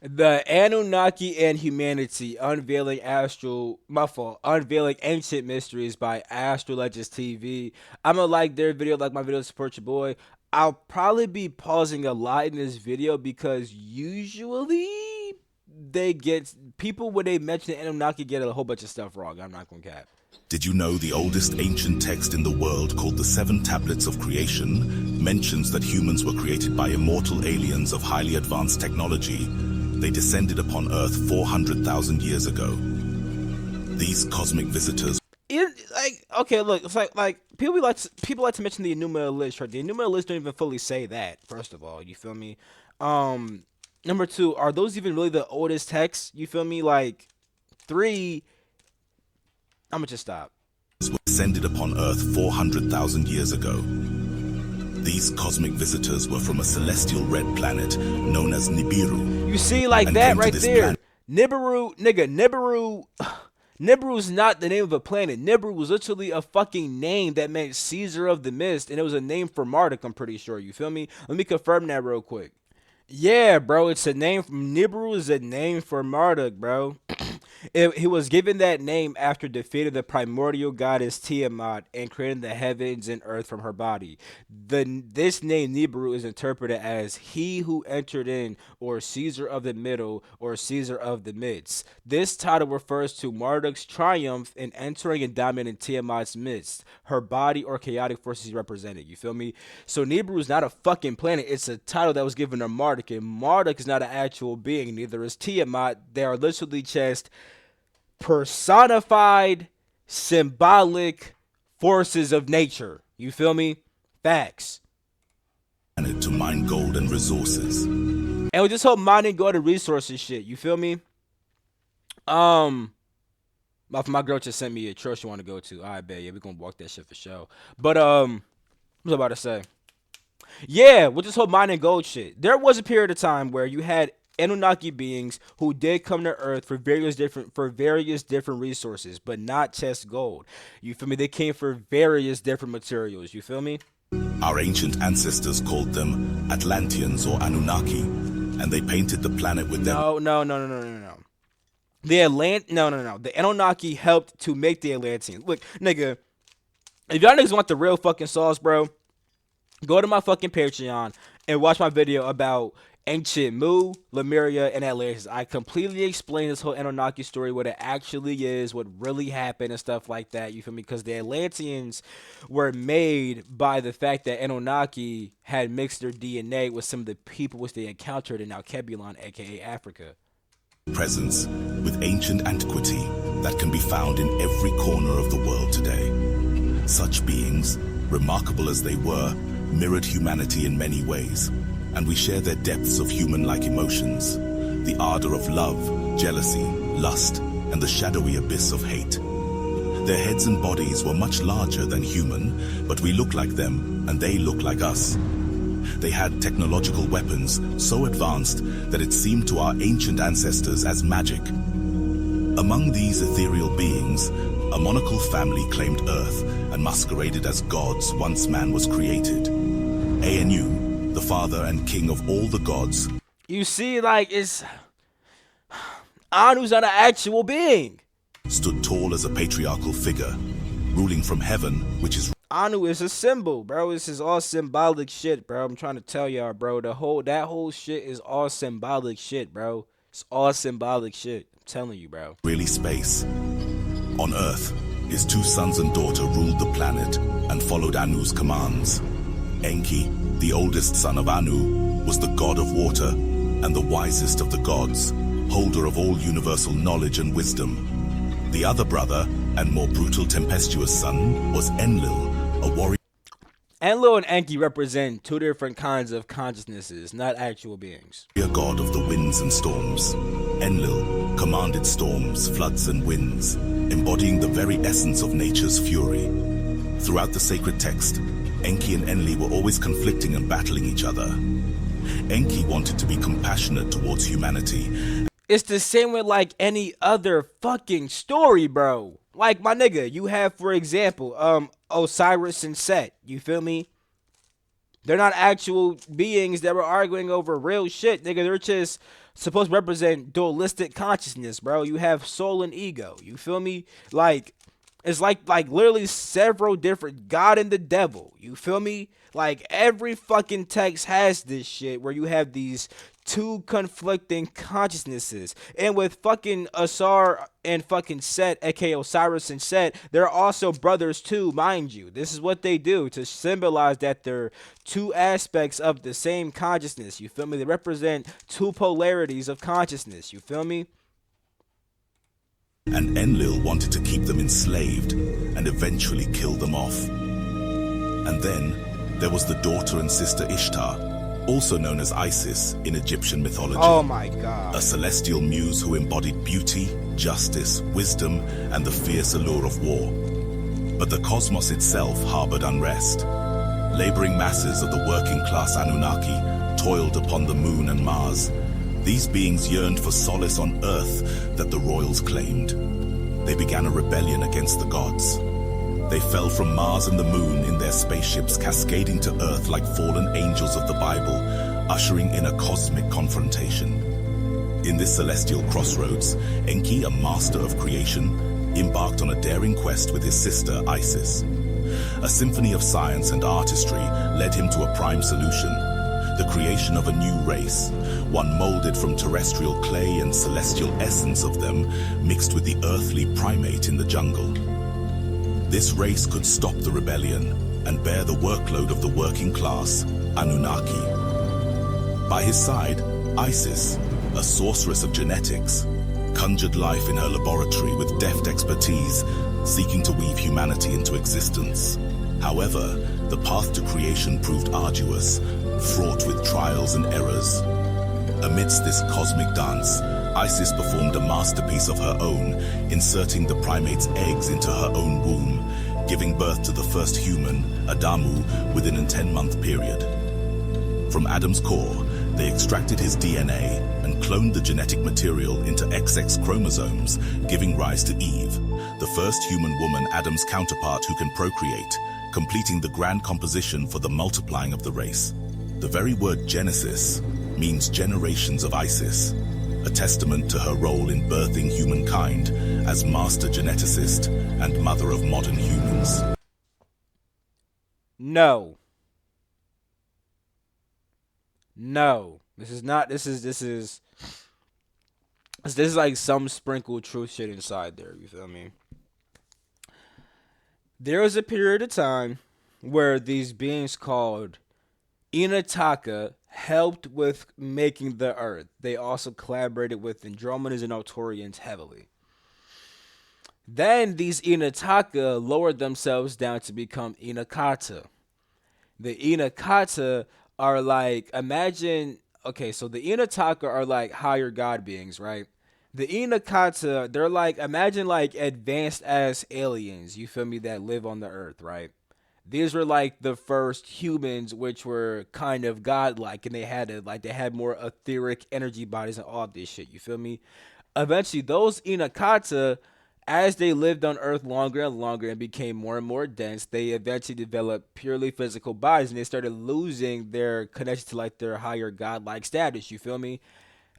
The Anunnaki and Humanity, Unveiling Ancient Mysteries by Astro Legends TV. I'm gonna like their video, like my video, support your boy. I'll probably be pausing a lot in this video because usually they get people when they mention the Anunnaki get a whole bunch of stuff wrong. I'm not gonna cap. Did you know the oldest ancient text in the world, called the Seven Tablets of Creation, mentions that humans were created by immortal aliens of highly advanced technology? They descended upon Earth 400,000 years ago. These cosmic visitors. Okay, look, it's like people like to mention the Enuma list. Right? The Enuma list don't even fully say that. First of all, you feel me? Number two, are those even really the oldest texts? You feel me? Like, three, I'm gonna just stop. Were descended upon Earth 400,000 years ago. These cosmic visitors were from a celestial red planet known as Nibiru. You see, like that right there, Nibiru, nigga, Nibiru. Nibiru's not the name of a planet. Nibiru was literally a fucking name that meant Caesar of the Mist, and it was a name for Marduk, I'm pretty sure. You feel me? Let me confirm that real quick. Yeah, bro, it's a name. Nibiru is a name for Marduk, bro. He was given that name after defeating the primordial goddess Tiamat and creating the heavens and earth from her body. This name Nibiru is interpreted as he who entered in, or Caesar of the middle, or Caesar of the midst. This title refers to Marduk's triumph in entering and dominating Tiamat's midst, her body or chaotic forces represented. You feel me? So Nibiru is not a fucking planet. It's a title that was given to Marduk, and Marduk is not an actual being. Neither is Tiamat. They are literally just personified, symbolic forces of nature. You feel me? Facts. To mine gold and resources. And with this whole mining gold and resources shit, you feel me? My girl just sent me a church she want to go to. I bet, yeah, we gonna walk that shit for sure. But what was I about to say? Yeah, with this whole mining gold shit, there was a period of time where you had Anunnaki beings who did come to Earth for various different resources, but not just gold. You feel me? They came for various different materials. You feel me? Our ancient ancestors called them Atlanteans or Anunnaki, and they painted the planet with them. No. The Anunnaki helped to make the Atlanteans. Look, nigga, if y'all niggas want the real fucking sauce, bro, go to my fucking Patreon and watch my video about ancient Mu, Lemuria, and Atlantis. I completely explain this whole Anunnaki story, what it actually is, what really happened, and stuff like that. You feel me? Because the Atlanteans were made by the fact that Anunnaki had mixed their DNA with some of the people which they encountered in Alkebulan, aka Africa. Presence with ancient antiquity that can be found in every corner of the world today. Such beings, remarkable as they were, mirrored humanity in many ways, and we share their depths of human-like emotions, the ardor of love, jealousy, lust, and the shadowy abyss of hate. Their heads and bodies were much larger than human, but we look like them, and they look like us. They had technological weapons so advanced that it seemed to our ancient ancestors as magic. Among these ethereal beings, a monarchical family claimed Earth and masqueraded as gods once man was created. Anu, the father and king of all the gods. You see, like, Anu's not an actual being. Stood tall as a patriarchal figure, ruling from heaven, which is Anu is a symbol, bro. This is all symbolic shit, bro. I'm trying to tell y'all, bro. That whole shit is all symbolic shit, bro. It's all symbolic shit. I'm telling you, bro. Really space. On Earth, his two sons and daughter ruled the planet and followed Anu's commands. Enki, the oldest son of Anu, was the god of water and the wisest of the gods, holder of all universal knowledge and wisdom. The other brother and more brutal tempestuous son was Enlil, a warrior. Enlil and Enki represent two different kinds of consciousnesses, not actual beings. God of the winds and storms. Enlil commanded storms, floods, and winds, embodying the very essence of nature's fury. Throughout the sacred text, Enki and Enlil were always conflicting and battling each other. Enki wanted to be compassionate towards humanity. It's the same with like any other fucking story, bro. Like, my nigga, you have, for example, Osiris and Set. You feel me? They're not actual beings that were arguing over real shit, nigga. They're just supposed to represent dualistic consciousness, bro. You have soul and ego. You feel me? Like it's like literally several different God and the devil. You feel me? Like every fucking text has this shit where you have these two conflicting consciousnesses. And with fucking Asar and fucking Set, aka Osiris and Set, they're also brothers too, mind you. This is what they do to symbolize that they're two aspects of the same consciousness. You feel me? They represent two polarities of consciousness. You feel me? And Enlil wanted to keep them enslaved and eventually kill them off. And then there was the daughter and sister Ishtar, also known as Isis in Egyptian mythology. Oh my god. A celestial muse who embodied beauty, justice, wisdom, and the fierce allure of war. But the cosmos itself harbored unrest. Laboring masses of the working class Anunnaki toiled upon the moon and Mars. These beings yearned for solace on Earth that the royals claimed. They began a rebellion against the gods. They fell from Mars and the moon in their spaceships, cascading to Earth like fallen angels of the Bible, ushering in a cosmic confrontation. In this celestial crossroads, Enki, a master of creation, embarked on a daring quest with his sister Isis. A symphony of science and artistry led him to a prime solution: the creation of a new race, one molded from terrestrial clay and celestial essence of them, mixed with the earthly primate in the jungle. This race could stop the rebellion and bear the workload of the working class, Anunnaki. By his side, Isis, a sorceress of genetics, conjured life in her laboratory with deft expertise, seeking to weave humanity into existence. However, the path to creation proved arduous, fraught with trials and errors. Amidst this cosmic dance, Isis performed a masterpiece of her own, inserting the primate's eggs into her own womb, giving birth to the first human, Adamu, within a 10-month period. From Adam's core, they extracted his DNA and cloned the genetic material into XX chromosomes, giving rise to Eve, the first human woman, Adam's counterpart who can procreate, completing the grand composition for the multiplying of the race. The very word Genesis means generations of Isis, a testament to her role in birthing humankind as master geneticist and mother of modern humans. No. No. This is like some sprinkled truth shit inside there, you feel me? There was a period of time where these beings called Inataka helped with making the Earth. They also collaborated with Andromedans and Altorians heavily. Then these Inataka lowered themselves down to become Inakata. The Inakata are like, imagine, okay, so the Inataka are like higher god beings, right? The Inakata, they're like, imagine like advanced as aliens, you feel me, that live on the Earth, right? These were like the first humans which were kind of godlike, and they had more etheric energy bodies and all this shit, you feel me? Eventually those Inakata, as they lived on Earth longer and longer and became more and more dense, they eventually developed purely physical bodies, and they started losing their connection to like their higher godlike status, you feel me?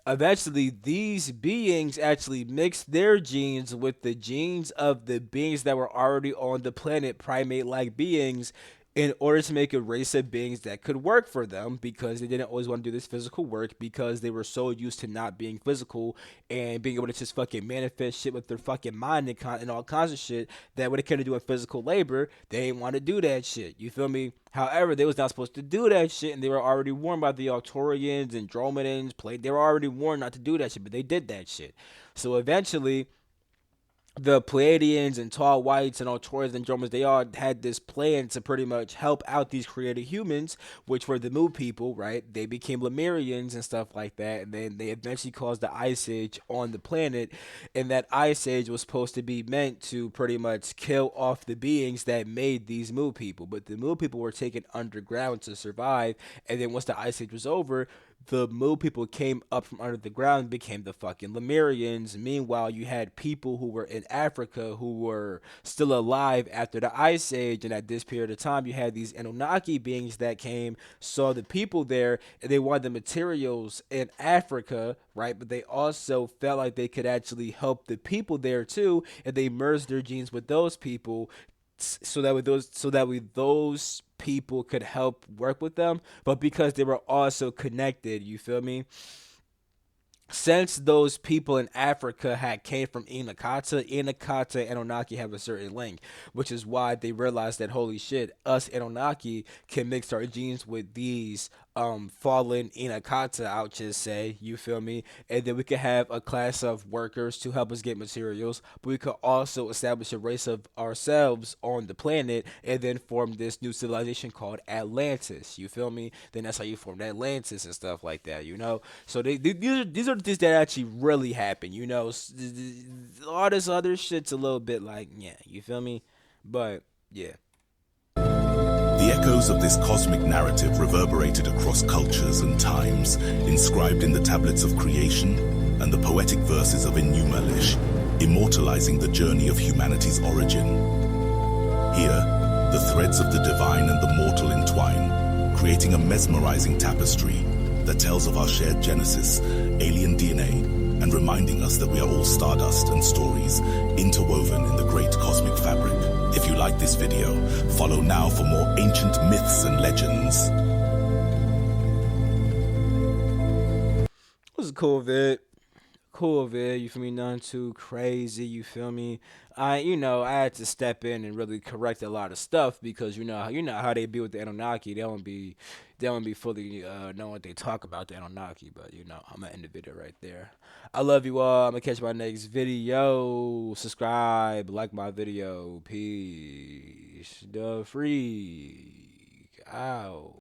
Eventually these beings actually mixed their genes with the genes of the beings that were already on the planet, primate like beings, in order to make a race of beings that could work for them, because they didn't always want to do this physical work, because they were so used to not being physical and being able to just fucking manifest shit with their fucking mind and all kinds of shit, that when it came to doing physical labor, they didn't want to do that shit, you feel me? However, they was not supposed to do that shit, and they were already warned by the Altorians and Dromedans. They were already warned not to do that shit, but they did that shit. So eventually the Pleiadians and Tall Whites and Altorians and Dromans, they all had this plan to pretty much help out these created humans, which were the Mu people, right? They became Lemurians and stuff like that, and then they eventually caused the Ice Age on the planet, and that Ice Age was supposed to be meant to pretty much kill off the beings that made these Mu people, but the Mu people were taken underground to survive, and then once the Ice Age was over, the Mu people came up from under the ground and became the fucking Lemurians. Meanwhile, you had people who were in Africa who were still alive after the Ice Age, and at this period of time, you had these Anunnaki beings that came, saw the people there, and they wanted the materials in Africa, right? But they also felt like they could actually help the people there too, and they merged their genes with those people so that way those people could help work with them, but because they were also connected, you feel me? Since those people in Africa had came from Inakata and Anunnaki have a certain link, which is why they realized that holy shit, us Anunnaki can mix our genes with these fallen Inakata, I'll just say, you feel me? And then we could have a class of workers to help us get materials, but we could also establish a race of ourselves on the planet and then form this new civilization called Atlantis. You feel me? Then that's how you formed Atlantis and stuff like that, you know? So these are things that actually really happen, you know? All this other shit's a little bit like, yeah, you feel me? But, yeah. The echoes of this cosmic narrative reverberated across cultures and times, inscribed in the tablets of creation and the poetic verses of Enumelish, immortalizing the journey of humanity's origin. Here, the threads of the divine and the mortal entwine, creating a mesmerizing tapestry that tells of our shared genesis, alien DNA, and reminding us that we are all stardust and stories interwoven in the great cosmic fabric. If you like this video, follow now for more ancient myths and legends. It was a cool vid. Cool vid, you feel me? Nothing too crazy, you feel me? I had to step in and really correct a lot of stuff because you know how they be with the Anunnaki. They don't be fully knowing what they talk about the Anunnaki. But I'm gonna end the video right there. I love you all. I'm gonna catch my next video. Subscribe, like my video. Peace. The freak out.